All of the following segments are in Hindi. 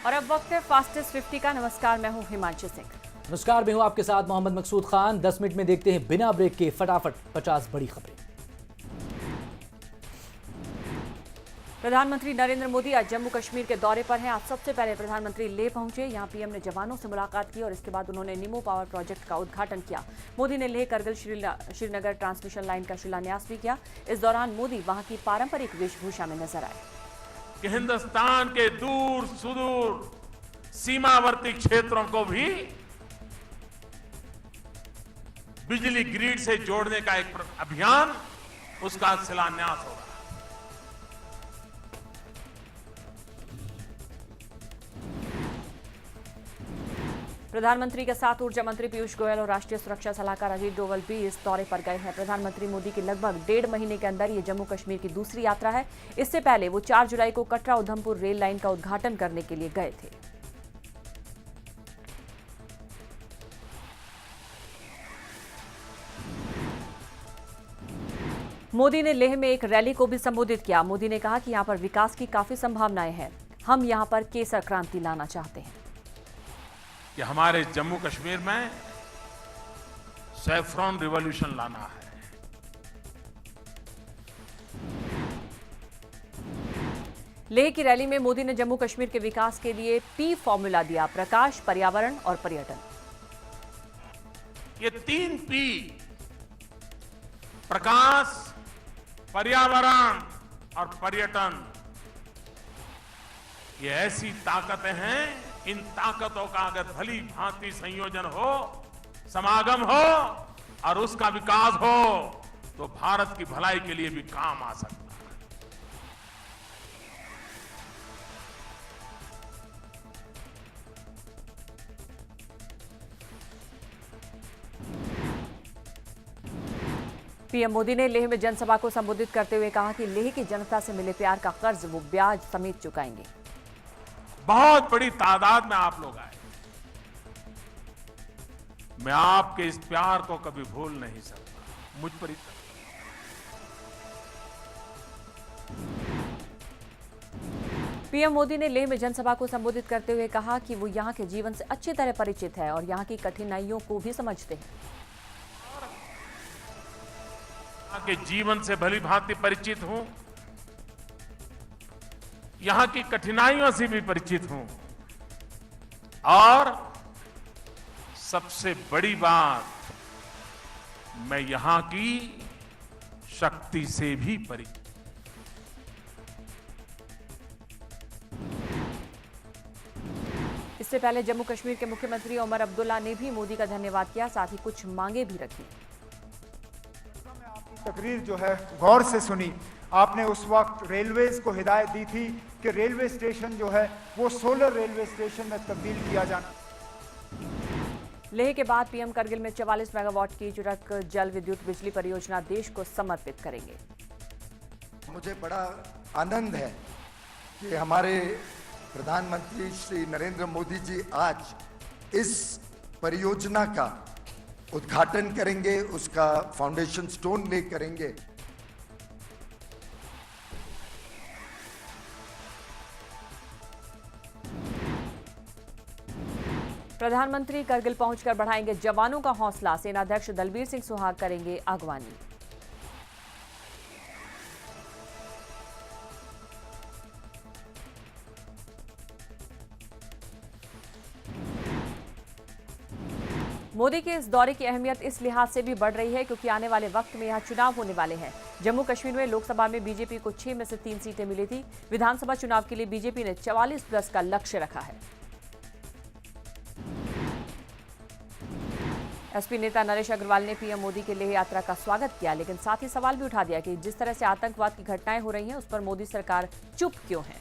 और अब वक्त है फास्टेस्ट 50 का। नमस्कार, मैं हूं हिमांशु सिंह। नमस्कार, मैं हूं आपके साथ मोहम्मद मकसूद खान। 10 मिनट में देखते हैं बिना ब्रेक के फटाफट 50 बड़ी खबरें। प्रधानमंत्री नरेंद्र मोदी आज जम्मू कश्मीर के दौरे पर हैं। आज सबसे पहले प्रधानमंत्री लेह पहुंचे। यहां पीएम ने जवानों से मुलाकात की और इसके बाद उन्होंने निमो पावर प्रोजेक्ट का उद्घाटन किया। मोदी ने लेह करगिल श्रीनगर ट्रांसमिशन लाइन का शिलान्यास भी किया। इस दौरान मोदी वहां की पारंपरिक वेशभूषा में नजर आए। कि हिंदुस्तान के दूर सुदूर सीमावर्ती क्षेत्रों को भी बिजली ग्रिड से जोड़ने का एक अभियान, उसका शिलान्यास होगा। प्रधानमंत्री के साथ ऊर्जा मंत्री पीयूष गोयल और राष्ट्रीय सुरक्षा सलाहकार अजीत डोवल भी इस दौरे पर गए हैं। प्रधानमंत्री मोदी की लगभग 1.5 महीने के अंदर ये जम्मू कश्मीर की दूसरी यात्रा है। इससे पहले वो 4 जुलाई को कटरा उधमपुर रेल लाइन का उद्घाटन करने के लिए गए थे। मोदी ने लेह में एक रैली को भी संबोधित किया। मोदी ने कहा कि यहां पर विकास की काफी संभावनाएं हैं। हम यहां पर केसर क्रांति लाना चाहते हैं। कि हमारे जम्मू कश्मीर में सैफ्रॉन रिवॉल्यूशन लाना है। लेह की रैली में मोदी ने जम्मू कश्मीर के विकास के लिए पी फॉर्मूला दिया: प्रकाश, पर्यावरण और पर्यटन। ये 3 पी, प्रकाश, पर्यावरण और पर्यटन, ये ऐसी ताकतें हैं। इन ताकतों का अगर भली भांति संयोजन हो, समागम हो और उसका विकास हो, तो भारत की भलाई के लिए भी काम आ सकता है। पीएम मोदी ने लेह में जनसभा को संबोधित करते हुए कहा कि लेह की जनता से मिले प्यार का कर्ज वो ब्याज समेत चुकाएंगे। बहुत बड़ी तादाद में आप लोग आए। मैं आपके इस प्यार को कभी भूल नहीं सकता। मुझ पर इतना पीएम मोदी ने लेह में जनसभा को संबोधित करते हुए कहा कि वो यहां के जीवन से अच्छी तरह परिचित है और यहां की कठिनाइयों को भी समझते हैं। यहाँ के जीवन से भली भांति परिचित हूं, यहां की कठिनाइयों से भी परिचित हूं और सबसे बड़ी बात, मैं यहां की शक्ति से भी परिचित। इससे पहले जम्मू कश्मीर के मुख्यमंत्री उमर अब्दुल्ला ने भी मोदी का धन्यवाद किया, साथ ही कुछ मांगे भी रखी। तकरीर जो है गौर से सुनी। आपने उस वक्त रेलवेज को हिदायत दी थी कि रेलवे स्टेशन जो है वो सोलर रेलवे स्टेशन में तब्दील किया जाना। लेह के बाद पीएम करगिल में 44 मेगावाट की चुरक जल विद्युत बिजली परियोजना देश को समर्पित करेंगे। मुझे बड़ा आनंद है कि हमारे प्रधानमंत्री श्री नरेंद्र मोदी जी आज इस परियोजना का उद्घाटन करेंगे, उसका फाउंडेशन स्टोन ले करेंगे। प्रधानमंत्री करगिल पहुंचकर बढ़ाएंगे जवानों का हौसला। सेनाध्यक्ष दलबीर सिंह सुहाग करेंगे अगवानी। मोदी के इस दौरे की अहमियत इस लिहाज से भी बढ़ रही है क्योंकि आने वाले वक्त में यहां चुनाव होने वाले हैं। जम्मू कश्मीर में लोकसभा में बीजेपी को 6 में से 3 सीटें मिली थी। विधानसभा चुनाव के लिए बीजेपी ने 44+ का लक्ष्य रखा है। एसपी नेता नरेश अग्रवाल ने पीएम मोदी के लेह यात्रा का स्वागत किया, लेकिन साथ ही सवाल भी उठा दिया कि जिस तरह से आतंकवाद की घटनाएं हो रही हैं, उस पर मोदी सरकार चुप क्यों है।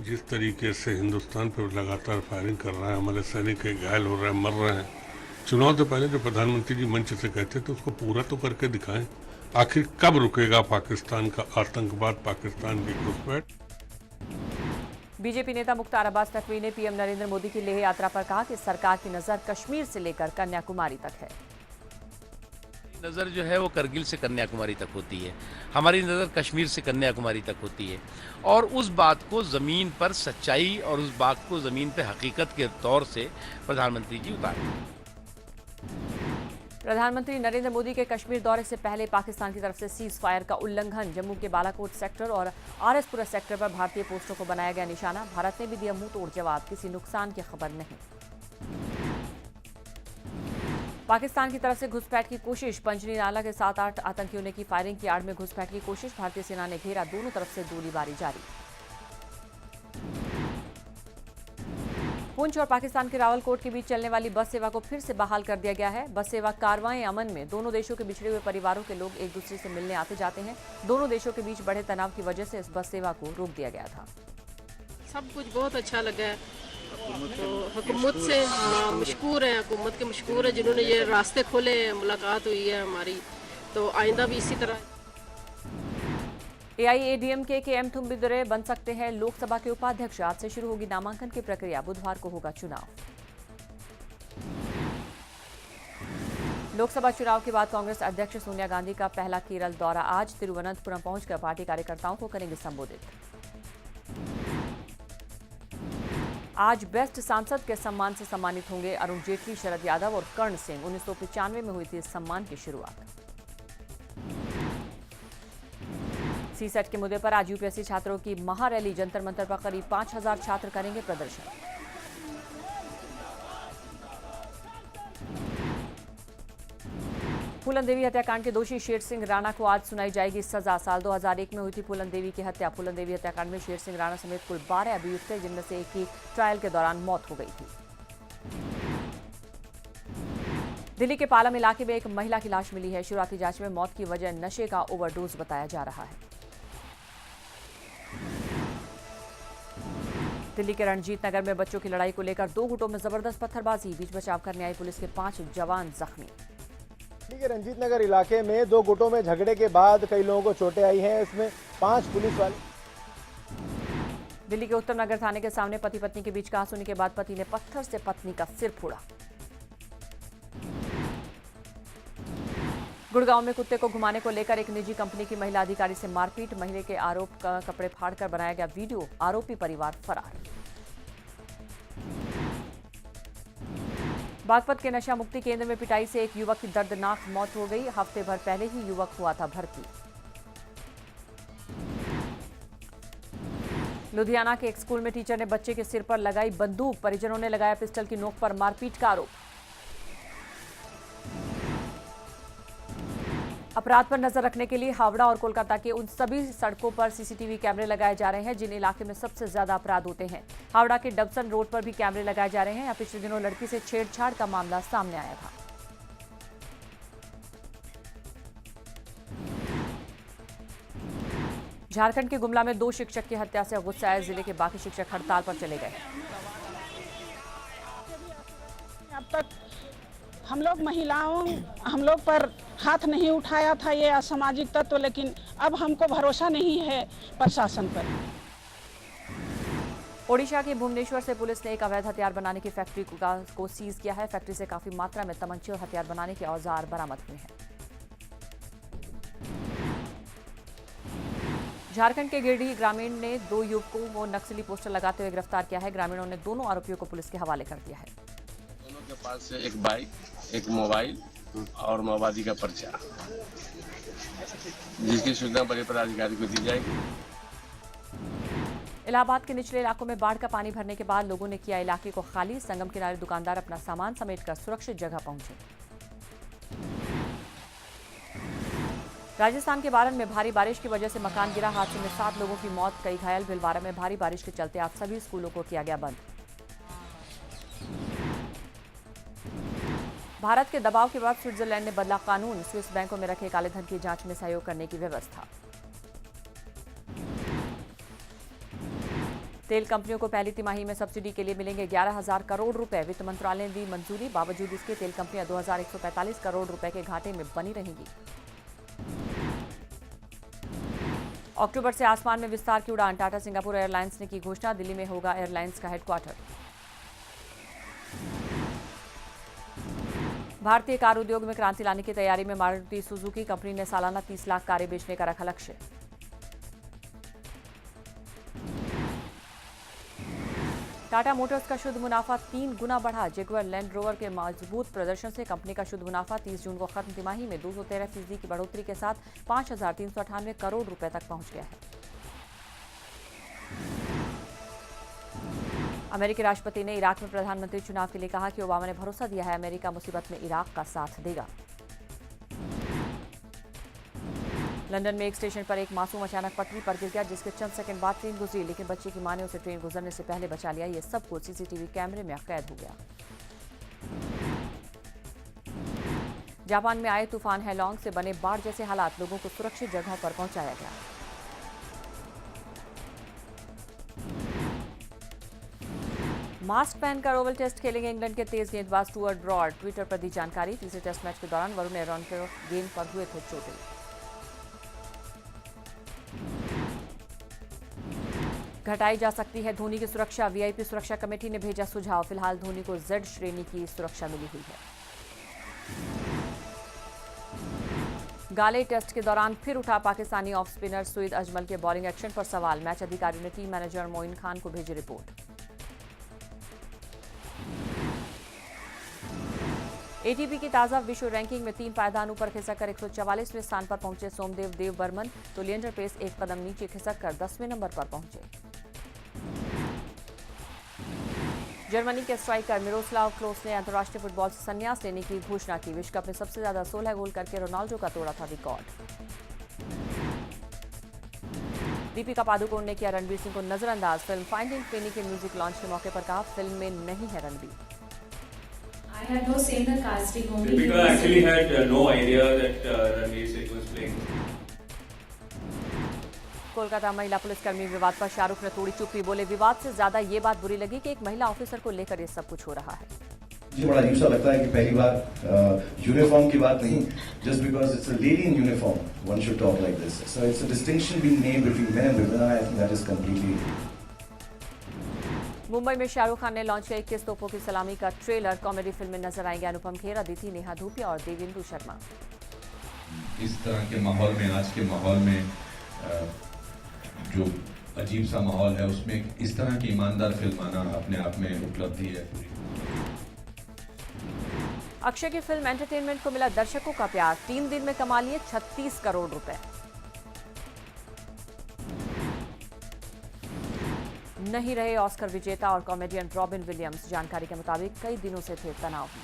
जिस तरीके से हिंदुस्तान पर लगातार फायरिंग कर रहा है, हमारे सैनिक घायल हो रहे हैं, मर रहे हैं। चुनाव से पहले जो प्रधानमंत्री जी मंच से कहते थे उसको पूरा तो करके दिखाएं। आखिर कब रुकेगा पाकिस्तान का आतंकवाद, पाकिस्तान की घुसपैठ। बीजेपी नेता मुख्तार अब्बास नकवी ने पीएम नरेंद्र मोदी की लेह यात्रा पर कहा कि सरकार की नजर कश्मीर से लेकर कन्याकुमारी तक है। नज़र जो है वो करगिल से कन्याकुमारी तक होती है, हमारी नज़र कश्मीर से कन्याकुमारी तक होती है, और उस बात को ज़मीन पर सच्चाई और उस बात को ज़मीन पे हकीकत के तौर से प्रधानमंत्री जी उतारते हैं। प्रधानमंत्री नरेंद्र मोदी के कश्मीर दौरे से पहले पाकिस्तान की तरफ से सीज फायर का उल्लंघन, जम्मू के बालाकोट सेक्टर और आरएसपुरा सेक्टर पर भारतीय पोस्टों को बनाया गया निशाना। भारत ने भी दिया मुंह तोड़ जवाब, किसी नुकसान की खबर नहीं। पाकिस्तान की तरफ से घुसपैठ की कोशिश, पंजनी नाला के 7-8 आतंकियों ने की फायरिंग की आड़ में घुसपैठ की कोशिश, भारतीय सेना ने घेरा, दोनों तरफ से गोलीबारी जारी। पुंछ और पाकिस्तान के रावलकोट के बीच चलने वाली बस सेवा को फिर से बहाल कर दिया गया है। बस सेवा कारवां अमन में दोनों देशों के बिछड़े हुए परिवारों के लोग एक दूसरे से मिलने आते जाते हैं। दोनों देशों के बीच बढ़े तनाव की वजह से इस बस सेवा को रोक दिया गया था। सब कुछ बहुत अच्छा लगा है, तो हुकूमत से मशकूर है, हुकूमत के मशकूर है जिन्होंने ये रास्ते खोले, मुलाकात हुई है हमारी, तो आइंदा भी इसी तरह। एआईएडीएमके के एम थुम्बिदुरै बन सकते हैं लोकसभा के उपाध्यक्ष। आज से शुरू होगी नामांकन की प्रक्रिया, बुधवार को होगा चुनाव। लोकसभा चुनाव के बाद कांग्रेस अध्यक्ष सोनिया गांधी का पहला केरल दौरा आज। तिरुवनंतपुरम पहुंचकर पार्टी कार्यकर्ताओं को करेंगे संबोधित। आज बेस्ट सांसद के सम्मान से सम्मानित होंगे अरुण जेटली, शरद यादव और कर्ण सिंह। 1995 में हुई थी इस सम्मान की शुरुआत। सीसेट के मुद्दे पर आज यूपीएससी छात्रों की महारैली, जंतर मंतर पर करीब 5000 छात्र करेंगे प्रदर्शन। फूलन देवी हत्याकांड के दोषी शेर सिंह राणा को आज सुनाई जाएगी सजा। साल 2001 में हुई थी फूलन देवी की हत्या। फूलन देवी हत्याकांड में शेर सिंह राणा समेत कुल 12 अभियुक्त थे, जिनमें से एक की ट्रायल के दौरान मौत हो गई थी। दिल्ली के पालम इलाके में एक महिला की लाश मिली है। शुरुआती जांच में मौत की वजह नशे का ओवरडोज बताया जा रहा है। दिल्ली के रणजीत नगर में बच्चों की लड़ाई को लेकर 2 गुटों में जबरदस्त पत्थरबाजी, बीच बचाव करने आई पुलिस के 5 जवान जख्मी। दिल्ली के रंजीत नगर इलाके में 2 गुटों में झगड़े के बाद कई लोगों को चोटें आई हैं, इसमें 5 पुलिस वाले। दिल्ली के उत्तर नगर थाने के सामने पति पत्नी के बीच कहासुनी के बाद पति ने पत्थर से पत्नी का सिर फोड़ा। गुड़गांव में कुत्ते को घुमाने को लेकर एक निजी कंपनी की महिला अधिकारी से मारपीट, महिला के आरोप का कपड़े फाड़कर बनाया गया वीडियो, आरोपी परिवार फरार। बागपत के नशा मुक्ति केंद्र में पिटाई से एक युवक की दर्दनाक मौत हो गई। हफ्ते भर पहले ही युवक हुआ था भर्ती। लुधियाना के एक स्कूल में टीचर ने बच्चे के सिर पर लगाई बंदूक, परिजनों ने लगाया पिस्टल की नोक पर मारपीट का आरोप। अपराध पर नजर रखने के लिए हावड़ा और कोलकाता के उन सभी सड़कों पर सीसीटीवी कैमरे लगाए जा रहे हैं जिन इलाके में सबसे ज्यादा अपराध होते हैं। हावड़ा के डबसन रोड पर भी कैमरे लगाए जा रहे हैं। यहाँ पिछले दिनों लड़की से छेड़छाड़ का मामला सामने आया था। झारखंड के गुमला में 2 शिक्षक की हत्या से गुस्साए जिले के बाकी शिक्षक हड़ताल पर चले गए। अब तक हम लोग पर हाथ नहीं उठाया था ये असामाजिक तत्व, लेकिन अब हमको भरोसा नहीं है प्रशासन पर। ओडिशा के भुवनेश्वर से पुलिस ने एक अवैध हथियार बनाने की फैक्ट्री को सीज किया है। फैक्ट्री से काफी मात्रा में तमंचे और हथियार बनाने के औजार बरामद हुए हैं। झारखंड के गिरिडीह ग्रामीण ने 2 युवकों को नक्सली पोस्टर लगाते हुए गिरफ्तार किया है। ग्रामीणों ने दोनों आरोपियों को पुलिस के हवाले कर दिया है। दोनों के पास से एक बाइक, एक मोबाइल और माओवादी का पर्चा, जिसकी सूचना बड़े पदाधिकारी को दी जाएगी। इलाहाबाद के निचले इलाकों में बाढ़ का पानी भरने के बाद लोगों ने किया इलाके को खाली। संगम किनारे दुकानदार अपना सामान समेटकर सुरक्षित जगह पहुंचे। राजस्थान के बारन में भारी बारिश की वजह से मकान गिरा। हादसे में 7 लोगों की मौत, कई घायल। भिलवाड़ा में भारी बारिश के चलते आज सभी स्कूलों को किया गया बंद। भारत के दबाव के बाद स्विट्जरलैंड ने बदला कानून, स्विस बैंकों में रखे काले धन की जांच में सहयोग करने की व्यवस्था। तेल कंपनियों को पहली तिमाही में सब्सिडी के लिए मिलेंगे 11,000 करोड़ रुपए। वित्त मंत्रालय ने दी मंजूरी। बावजूद इसके तेल कंपनियां 2,145 करोड़ रुपए के घाटे में बनी रहेंगी। अक्टूबर से आसमान में विस्तार की उड़ान, टाटा सिंगापुर एयरलाइंस ने की घोषणा। दिल्ली में होगा एयरलाइंस का हेडक्वार्टर। भारतीय कार उद्योग में क्रांति लाने की तैयारी में मारुति सुजुकी कंपनी ने सालाना 30 लाख कारें बेचने का रखा लक्ष्य। टाटा मोटर्स का शुद्ध मुनाफा 3 गुना बढ़ा। जगुआर लैंड रोवर के मजबूत प्रदर्शन से कंपनी का शुद्ध मुनाफा 30 जून को खत्म तिमाही में 213% की बढ़ोतरी के साथ 5,398 करोड़ रुपए तक पहुंच गया है। अमेरिकी राष्ट्रपति ने इराक में प्रधानमंत्री चुनाव के लिए कहा कि ओबामा ने भरोसा दिया है अमेरिका मुसीबत में इराक का साथ देगा। लंदन में एक स्टेशन पर एक मासूम अचानक पटरी पर गिर गया, जिसके चंद सेकंड बाद ट्रेन गुजरी, लेकिन बच्चे की मां ने उसे ट्रेन गुजरने से पहले बचा लिया। ये सब कुछ सीसीटीवी कैमरे में कैद हो गया। जापान में आए तूफान हैलोंग से बने बाढ़ जैसे हालात, लोगों को सुरक्षित जगहों पर पहुंचाया गया। मास्क पहनकर ओवल टेस्ट खेलेंगे इंग्लैंड के तेज गेंदबाज स्टुअर्ट ब्रॉड, ट्विटर पर दी जानकारी। तीसरे टेस्ट मैच के दौरान वरुण एरॉन के गेंद पर हुए थे चोटिल। घटाई जा सकती है धोनी की सुरक्षा, वीआईपी सुरक्षा कमेटी ने भेजा सुझाव। फिलहाल धोनी को जेड श्रेणी की सुरक्षा मिली हुई है। गाले टेस्ट के दौरान फिर उठा पाकिस्तानी ऑफ स्पिनर सुईद अजमल के बॉलिंग एक्शन पर सवाल। मैच अधिकारियों ने टीम मैनेजर मोइन खान को भेजी रिपोर्ट। एटीपी की ताजा विश्व रैंकिंग में 3 पायदान ऊपर खिसककर 144वें स्थान पर पहुंचे सोमदेव देवबर्मन, तो लिएंडर पेस एक कदम नीचे खिसककर 10वें नंबर पर पहुंचे। जर्मनी के स्ट्राइकर मिरोस्लाव क्लोस ने अंतर्राष्ट्रीय फुटबॉल से संन्यास लेने की घोषणा की। विश्व कप में सबसे ज्यादा 16 गोल करके रोनाल्डो का तोड़ा था रिकॉर्ड। दीपिका पादुकोण ने किया रणवीर सिंह को नजरअंदाज। फिल्म फाइंडिंग फेनी के म्यूजिक लॉन्च के मौके पर कहा, फिल्म में नहीं है Ranveer. I had no say in the casting. Only Deepika actually had no idea that Ranveer Singh was playing. Kolkata महिला पुलिसकर्मी विवाद पर शाहरुख ने तोड़ी चुप्पी, बोले विवाद से ज्यादा ये बात बुरी लगी कि एक महिला ऑफिसर को लेकर ये सब कुछ हो रहा है। मुझे बड़ा अजीब सा लगता है कि पहली बार यूनिफॉर्म की बात नहीं, just because it's a lady in uniform one should talk like this. So it's a distinction being made between main and women. I think that is completely. Mumbai में शाहरुख खान ने लॉन्च किया 21 तोपों की सलामी का ट्रेलर। कॉमेडी फिल्म में नजर आएंगे अनुपम खेर, अदिति, नेहा धूपिया और देवेंदु शर्मा। इस तरह के माहौल में, आज के माहौल में जो अजीब सा माहौल है, उसमें इस तरह की ईमानदार फिल्म आना अपने आप में उपलब्धि है पूरी। अक्षय की फिल्म एंटरटेनमेंट को मिला दर्शकों का प्यार। 3 दिन में कमा लिए 36 करोड़ रुपए। नहीं रहे ऑस्कर विजेता और कॉमेडियन रॉबिन विलियम्स। जानकारी के मुताबिक कई दिनों से थे तनाव में।